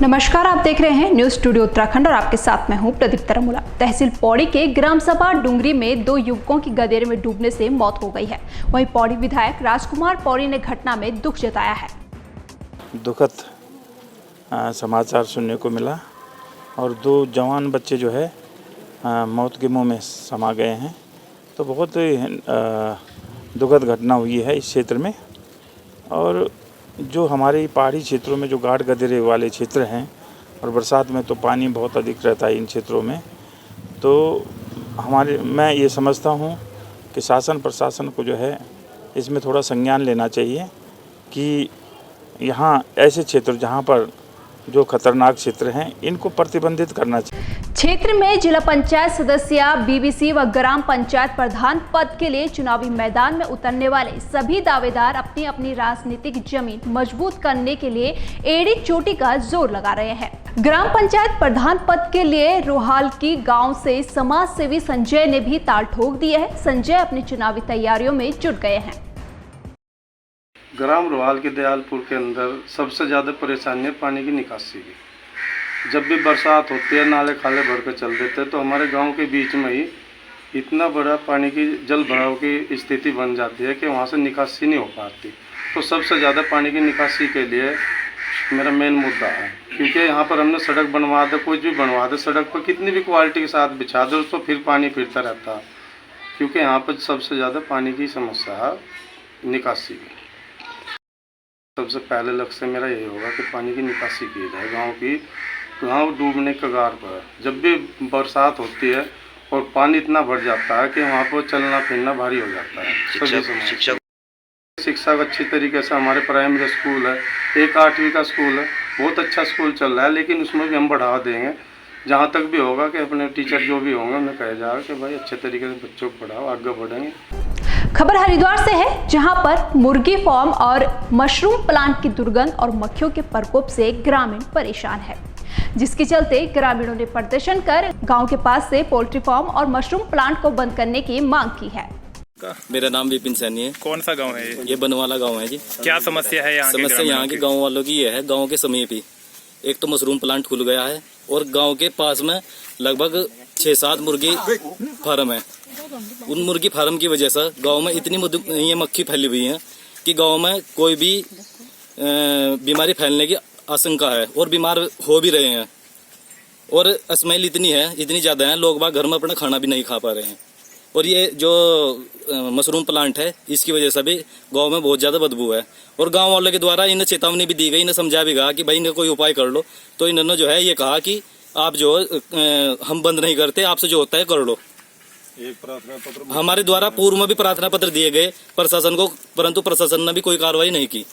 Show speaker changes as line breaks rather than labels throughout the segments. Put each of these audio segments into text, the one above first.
नमस्कार, आप देख रहे हैं न्यूज स्टूडियो उत्तराखंड और आपके साथ मैं हूं प्रदीप तरमुला। तहसील पौड़ी के ग्राम सभा डुंगरी में 2 युवकों की गदेरे में डूबने से मौत हो गई है। वहीं पौड़ी विधायक राजकुमार पौड़ी ने घटना में दुख जताया है।
दुखद समाचार सुनने को मिला और 2 जवान बच्चे जो है मौत के मुंह में समा गए हैं। तो बहुत दुखद घटना हुई है इस क्षेत्र में। और जो हमारे पहाड़ी क्षेत्रों में जो गाढ़ गदेरे वाले क्षेत्र हैं और बरसात में तो पानी बहुत अधिक रहता है इन क्षेत्रों में, तो मैं ये समझता हूँ कि शासन प्रशासन को जो है इसमें थोड़ा संज्ञान लेना चाहिए कि यहाँ ऐसे क्षेत्र जहाँ पर जो खतरनाक क्षेत्र हैं इनको प्रतिबंधित करना चाहिए।
क्षेत्र में जिला पंचायत सदस्य, बीबीसी व ग्राम पंचायत प्रधान पद के लिए चुनावी मैदान में उतरने वाले सभी दावेदार अपनी अपनी राजनीतिक जमीन मजबूत करने के लिए एड़ी चोटी का जोर लगा रहे हैं। ग्राम पंचायत प्रधान पद के लिए रोहाल की गांव से समाज सेवी संजय ने भी ताल ठोक दिया है। संजय अपनी चुनावी तैयारियों में जुट गए हैं।
ग्राम रोहाल के दयालपुर के अंदर सबसे ज़्यादा परेशानी है पानी की निकासी की। जब भी बरसात होती है नाले खाले भर कर चल देते हैं तो हमारे गांव के बीच में ही इतना बड़ा पानी की जल भराव की स्थिति बन जाती है कि वहां से निकासी नहीं हो पाती। तो सबसे ज़्यादा पानी की निकासी के लिए मेरा मेन मुद्दा है, क्योंकि यहाँ पर हमने सड़क बनवा दे, कुछ भी बनवा दे, सड़क पर कितनी भी क्वालिटी के साथ बिछा दे उसको फिर पानी फिरता रहता है, क्योंकि यहाँ पर सबसे ज़्यादा पानी की समस्या है निकासी की। सबसे पहले लक्ष्य मेरा यही होगा कि पानी की निकासी की जाए। गांव डूबने कगार पर है। जब भी बरसात होती है और पानी इतना भर जाता है कि वहाँ पर चलना फिरना भारी हो जाता है। शिक्षा अच्छी तरीके से हमारे प्राइमरी स्कूल है, एक 8वीं का स्कूल है, बहुत अच्छा स्कूल चल रहा है, लेकिन उसमें भी हम बढ़ावा देंगे। जहाँ तक भी होगा कि अपने टीचर जो भी होंगे उन्हें कहा जाएगा कि भाई अच्छे तरीके से बच्चों को पढ़ाओ, आगे बढ़ेंगे।
खबर हरिद्वार से है, जहां पर मुर्गी फार्म और मशरूम प्लांट की दुर्गंध और मक्खियों के प्रकोप से ग्रामीण परेशान है, जिसके चलते ग्रामीणों ने प्रदर्शन कर गांव के पास से पोल्ट्री फार्म और मशरूम प्लांट को बंद करने की मांग की है।
मेरा नाम विपिन सैनी है।
कौन सा गांव है
ये? बनवाला गांव है जी।
क्या समस्या है यहाँ?
समस्या यहाँ के गांव वालों की ये है, गांव के समीप ही एक तो मशरूम प्लांट खुल गया है और गांव के पास में लगभग 6-7 मुर्गी फार्म है। उन मुर्गी फार्म की वजह से गांव में इतनी ये मक्खी फैली हुई है कि गांव में कोई भी बीमारी फैलने की आशंका है और बीमार हो भी रहे हैं। और स्मेल इतनी ज्यादा है, लोग बाग घर में अपना खाना भी नहीं खा पा रहे हैं। और ये जो मशरूम प्लांट है इसकी वजह से भी गांव में बहुत ज्यादा बदबू है। और गांव वालों के द्वारा इन्हें चेतावनी भी दी गई, इन्हें समझा भी गया कि भाई इन्हें कोई उपाय कर लो। तो इन्होंने जो है ये कहा कि आप जो हम बंद नहीं करते, आपसे जो होता है कर लो।
एक प्रार्थना पत्र
हमारे द्वारा पूर्व में भी प्रार्थना पत्र दिए गए प्रशासन को, परंतु प्रशासन ने भी कोई कार्रवाई नहीं की।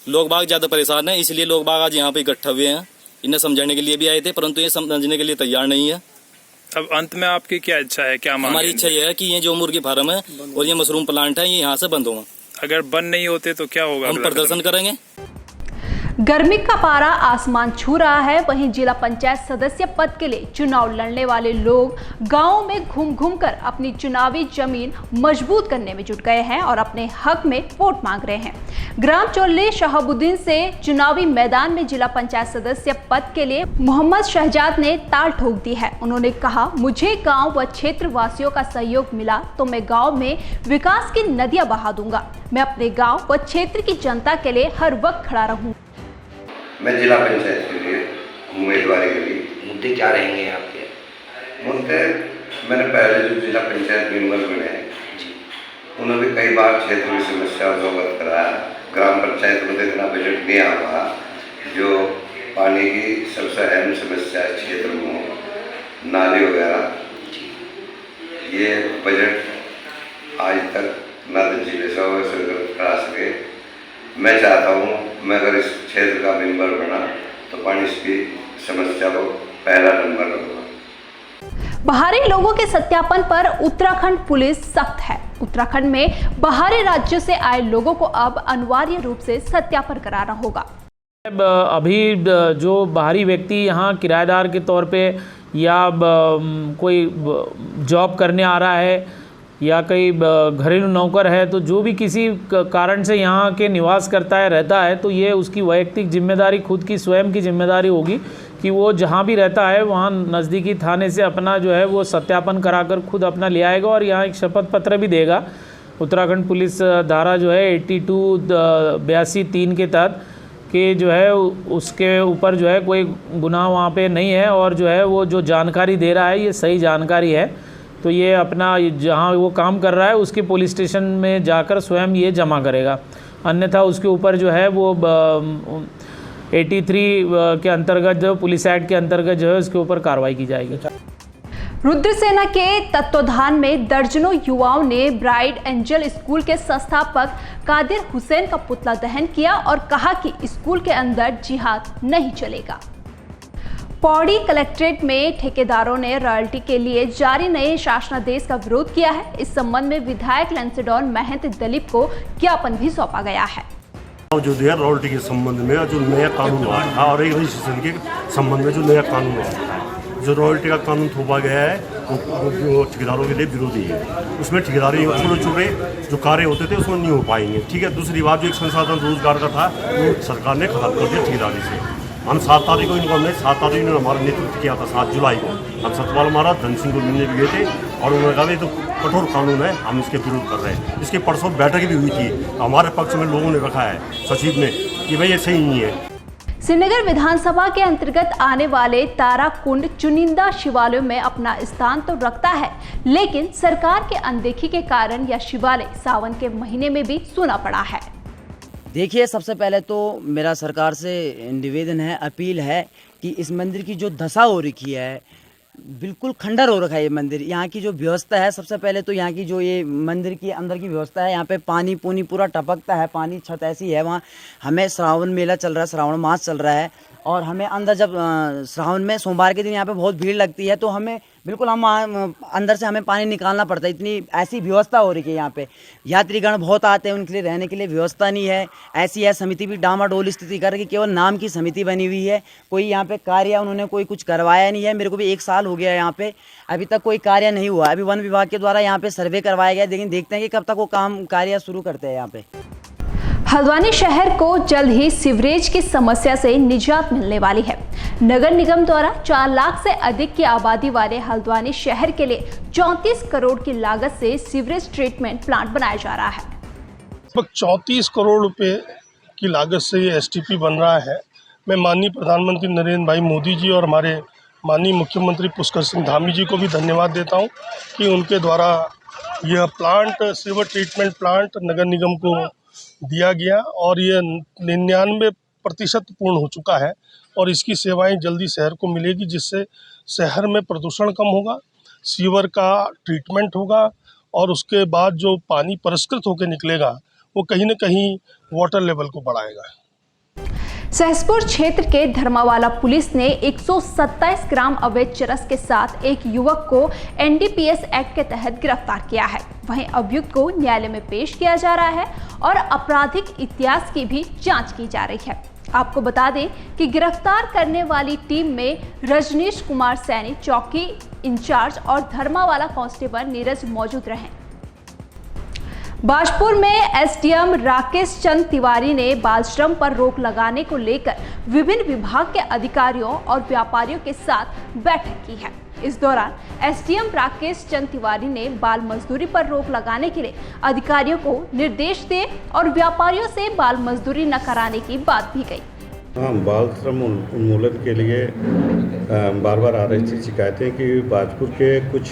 लोग बाग ज्यादा परेशान है, इसलिए लोग बाग आज यहाँ पे इकट्ठा हुए हैं। इन्हें समझाने के लिए भी आए थे, परंतु ये समझने के लिए तैयार नहीं है।
अब अंत में आपकी क्या इच्छा है, क्या मांग?
हमारी इच्छा यह है कि ये जो मुर्गी फार्म है और ये मशरूम प्लांट है ये यहाँ से बंद होगा।
अगर बंद नहीं होते तो क्या होगा?
हम प्रदर्शन करेंगे।
गर्मी का पारा आसमान छू रहा है। वहीं जिला पंचायत सदस्य पद के लिए चुनाव लड़ने वाले लोग गांवों में घूम घूम कर अपनी चुनावी जमीन मजबूत करने में जुट गए हैं और अपने हक में वोट मांग रहे हैं। ग्राम चोल्ली शहाबुद्दीन से चुनावी मैदान में जिला पंचायत सदस्य पद के लिए मोहम्मद शहजाद ने ताल ठोक दी है। उन्होंने कहा, मुझे गाँव व क्षेत्र वासियों का सहयोग मिला तो मैं गाँव में विकास की नदियां बहा दूंगा। मैं अपने गाँव व क्षेत्र की जनता के लिए हर वक्त खड़ा रहूँ।
मैं जिला पंचायत के लिए उम्मीदवारी के लिए
मुद्दे क्या रहेंगे आपके?
मुद्दे मैंने पहले जो जिला पंचायत मेंबर बने उन्होंने कई बार क्षेत्र की समस्याओं को अवगत कराया। ग्राम पंचायत में इतना बजट नहीं आ रहा, जो पानी की सबसे अहम समस्या है क्षेत्र में, नाली वगैरह, ये बजट आज तक न तो जिले से करा सके। मैं चाहता हूँ मैं अगर इस क्षेत्र का मेंबर बना तो पानी की समस्या को पहला नंबर रखूंगा।
बाहरी लोगों के सत्यापन पर उत्तराखंड पुलिस सख्त है। उत्तराखंड में बाहरी राज्यों से आए लोगों को अब अनिवार्य रूप से सत्यापन कराना होगा।
अभी जो बाहरी व्यक्ति यहाँ किराएदार के तौर पे या कोई जॉब करने आ रहा है या कोई घरेलू नौकर है, तो जो भी किसी कारण से यहाँ के निवास करता है, रहता है, तो ये उसकी वैयक्तिक जिम्मेदारी, खुद की स्वयं की जिम्मेदारी होगी कि वो जहाँ भी रहता है वहाँ नज़दीकी थाने से अपना जो है वो सत्यापन कराकर खुद अपना ले आएगा और यहाँ एक शपथ पत्र भी देगा। उत्तराखंड पुलिस धारा जो है 82-82-3 के तहत कि जो है उसके ऊपर जो है कोई गुनाह वहाँ पे नहीं है और जो है वो जो जानकारी दे रहा है ये सही जानकारी है, तो ये अपना जहाँ वो काम कर रहा है उसके पुलिस स्टेशन में जाकर स्वयं ये जमा करेगा, अन्यथा उसके ऊपर जो है वो 83 के अंतर्गत जो पुलिस एक्ट के अंतर्गत जो है उसके ऊपर कार्रवाई की जाएगी।
रुद्रसेना के तत्वाधान में दर्जनों युवाओं ने ब्राइट एंजल स्कूल के संस्थापक कादिर हुसैन का पुतला दहन किया और कहा कि स्कूल के अंदर जिहाद नहीं चलेगा। पौड़ी कलेक्ट्रेट में ठेकेदारों ने रॉयल्टी के लिए जारी नए शासनादेश का विरोध किया है। इस संबंध में विधायक लेंसडॉन महंत दलीप को ज्ञापन भी सौंपा गया है।
जो दिया रॉयल्टी के संबंध में जो नया कानून हुआ था और एक रजिस्ट्रेशन के संबंध में जो नया कानून हुआ था, जो रॉयल्टी का कानून थोपा गया है वो ठेकेदारों के लिए विरोधी है। उसमें ठेकेदारी छोटे छोटे जो कार्य होते थे उसमें नहीं हो पाएंगे। ठीक है, दूसरी बात जो एक संसाधन रोजगार का था वो सरकार ने खत्म कर दिया ठेकेदारी से। हम 7 तारीख को इनको 7 तारीख ने हमारा नेतृत्व किया था, 7 जुलाई को हम सतपाल महाराज धन सिंह को मिलने भी गए थे और उन्होंने कहा तो कठोर कानून है, हम इसके विरोध कर रहे हैं। इसके परसों बैठक भी हुई थी, हमारे पक्ष में लोगों ने रखा है सचिव ने कि भाई ये सही नहीं है।
श्रीनगर विधानसभा के अंतर्गत आने वाले ताराकुंड चुनिंदा शिवालयों में अपना स्थान तो रखता है, लेकिन सरकार के अनदेखी के कारण यह शिवालय सावन के महीने में भी सूना पड़ा है।
देखिए, सबसे पहले तो मेरा सरकार से निवेदन है, अपील है कि इस मंदिर की जो दशा हो रखी है, बिल्कुल खंडर हो रखा है ये मंदिर। यहाँ की जो व्यवस्था है, सबसे पहले तो यहाँ की जो ये मंदिर की अंदर की व्यवस्था है, यहाँ पे पानी पूनी पूरा टपकता है, पानी छत ऐसी है। वहाँ हमें श्रावण मेला चल रहा है, श्रावण मास चल रहा है और हमें अंदर जब श्रावण में सोमवार के दिन यहाँ पे बहुत भीड़ लगती है, तो हमें बिल्कुल हम अंदर से हमें पानी निकालना पड़ता है। इतनी ऐसी व्यवस्था हो रही है यहाँ पे। यात्रीगण बहुत आते हैं, उनके लिए रहने के लिए व्यवस्था नहीं है। ऐसी है समिति भी डामाडोल स्थिति कर, केवल नाम की समिति बनी हुई है। कोई यहाँ पे कार्य उन्होंने कोई कुछ करवाया नहीं है। मेरे को भी 1 साल हो गया यहाँ पे, अभी तक कोई कार्य नहीं हुआ। अभी वन विभाग के द्वारा यहाँ पे सर्वे करवाया गया, लेकिन देखते हैं कि कब तक वो काम कार्य शुरू करते हैं यहाँ पे।
हल्द्वानी शहर को जल्द ही सीवरेज की समस्या से निजात मिलने वाली है। नगर निगम द्वारा 4 लाख से अधिक की आबादी वाले हल्द्वानी शहर के लिए 34 करोड़ की लागत से सीवरेज ट्रीटमेंट प्लांट बनाया जा रहा है।
लगभग 34 करोड़ रुपए की लागत से ये एसटीपी बन रहा है। मैं माननीय प्रधानमंत्री नरेंद्र भाई मोदी जी और हमारे माननीय मुख्यमंत्री पुष्कर सिंह धामी जी को भी धन्यवाद देता हूँ कि उनके द्वारा यह प्लांट, सीवर ट्रीटमेंट प्लांट नगर निगम को दिया गया और ये 99% पूर्ण हो चुका है और इसकी सेवाएं जल्दी शहर को मिलेगी, जिससे शहर में प्रदूषण कम होगा, सीवर का ट्रीटमेंट होगा और उसके बाद जो पानी परिष्कृत होकर निकलेगा वो कहीं न कहीं वाटर लेवल को बढ़ाएगा।
सहसपुर क्षेत्र के धर्मावाला पुलिस ने 127 ग्राम अवैध चरस के साथ एक युवक को एनडीपीएस एक्ट के तहत गिरफ्तार किया है। वहीं अभियुक्त को न्यायालय में पेश किया जा रहा है और आपराधिक इतिहास की भी जांच की जा रही है। आपको बता दें कि गिरफ्तार करने वाली टीम में रजनीश कुमार सैनी चौकी इंचार्ज और धर्मावाला कांस्टेबल नीरज मौजूद रहे। बाजपुर में एसडीएम राकेश चंद तिवारी ने बाल श्रम पर रोक लगाने को लेकर विभिन्न विभाग के अधिकारियों और व्यापारियों के साथ बैठक की है। इस दौरान एसडीएम राकेश चंद तिवारी ने बाल मजदूरी पर रोक लगाने के लिए अधिकारियों को निर्देश दिए और व्यापारियों से बाल मजदूरी न कराने की बात भी कही।
हाँ, बाल श्रम उन्मूलन के लिए बार बार आ रही थी शिकायतें कि बाजपुर के कुछ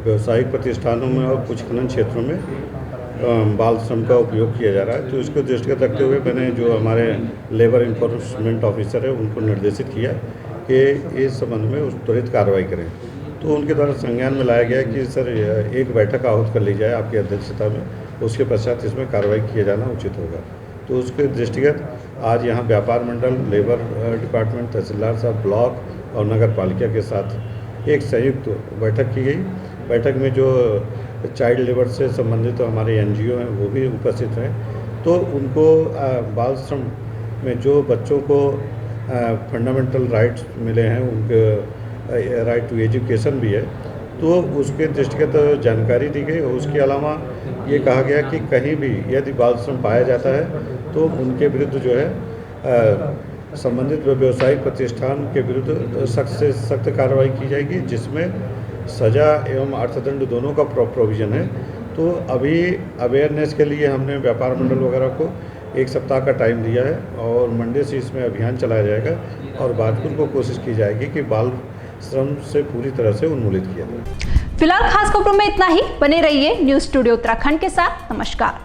व्यावसायिक प्रतिष्ठानों में और कुछ खनन क्षेत्रों में बाल श्रम का उपयोग किया जा रहा है। तो इसको दृष्टिगत रखते हुए मैंने जो हमारे लेबर इन्फोर्समेंट ऑफिसर है उनको निर्देशित किया कि इस संबंध में उस त्वरित कार्रवाई करें। तो उनके द्वारा संज्ञान में लाया गया कि सर एक बैठक आहूत कर ली जाए आपकी अध्यक्षता में, उसके पश्चात इसमें कार्रवाई किया जाना उचित होगा। तो उसके दृष्टिगत आज यहाँ व्यापार मंडल, लेबर डिपार्टमेंट, तहसीलदार साहब, ब्लॉक और नगर पालिका के साथ एक संयुक्त बैठक की गई। बैठक में जो चाइल्ड लेबर से संबंधित हमारे एनजीओ हैं वो भी उपस्थित हैं। तो उनको बाल श्रम में जो बच्चों को फंडामेंटल राइट्स मिले हैं, उनके राइट टू एजुकेशन भी है, तो उसके दृष्टिगत जानकारी दी गई। और उसके अलावा ये कहा गया कि कहीं भी यदि बाल श्रम पाया जाता है तो उनके विरुद्ध जो है संबंधित व्यावसायिक प्रतिष्ठान के विरुद्ध सख्त से सख्त कार्रवाई की जाएगी, जिसमें सजा एवं अर्थदंड दोनों का प्रोविज़न है। तो अभी अवेयरनेस के लिए हमने व्यापार मंडल वगैरह को 1 सप्ताह का टाइम दिया है और मंडे से इसमें अभियान चलाया जाएगा और भाजपुर को कोशिश की जाएगी कि बाल श्रम से पूरी तरह से उन्मूलित किया जाए।
फिलहाल खास खबरों में इतना ही। बने रहिए न्यूज़ स्टूडियो उत्तराखंड के साथ। नमस्कार।